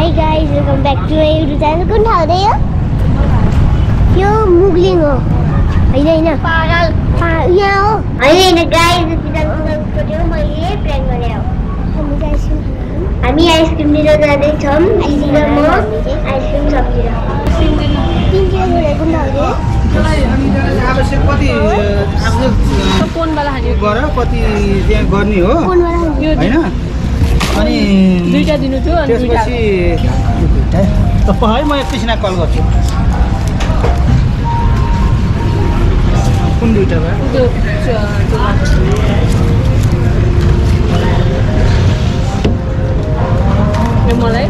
Hi guys, welcome back to my YouTube channel. कुन ठाउँ रे यो मुगलिङ हो हैन पागल यहाँ हो हैन गाइस पिटाको मैले प्लान गरे हो हामी आइसक्रिम लिन जाँदै छौं दिदी र म आइसक्रिम सब्जी र तीन किलो जोडे कुन ठाउँ रे आवश्यक कति आफ्नो कोन वाला हाल्यो गर कति त्यहाँ गर्ने हो कोन वाला हाल्यो हैन अनि दुईटा दिनु थियो अनि त्यसपछि त है म एकछिन कल गर्छु कुन दुईटा भयो यो मलाई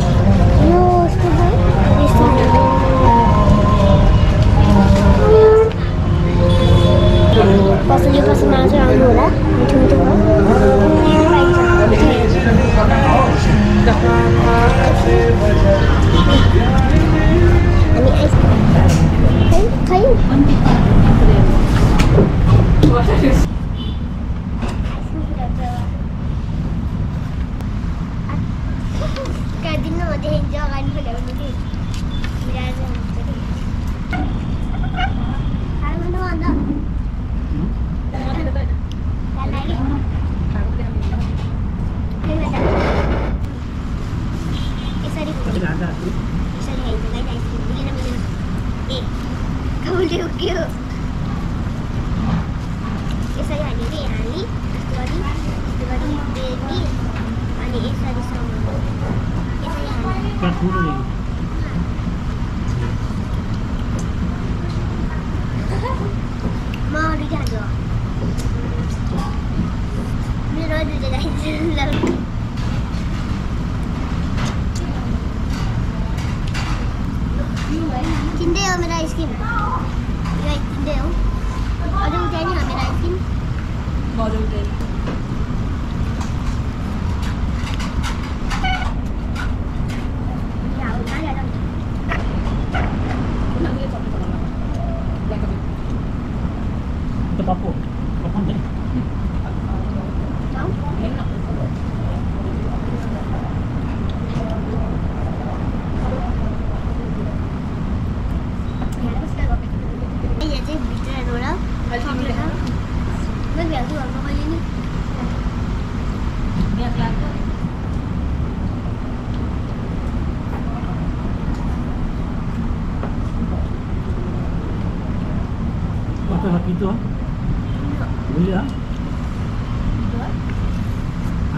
यो यस्तो भयो यस्तो यो पछि मासु आउनु होला मिठो मिठो चिन्दै हो मेरो आइसक्रिम चिन्दै हो अझै उठाइ नि मेरो आइसक्रिम मजा उठाइ Papo, papo deh. Apa lagi itu? Boleh ya?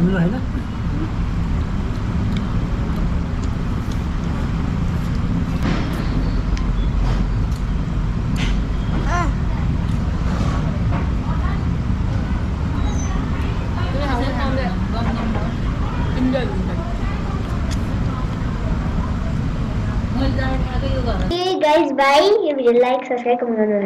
Ambil lah ya. Hey guys, bye. If you like, subscribe, comment.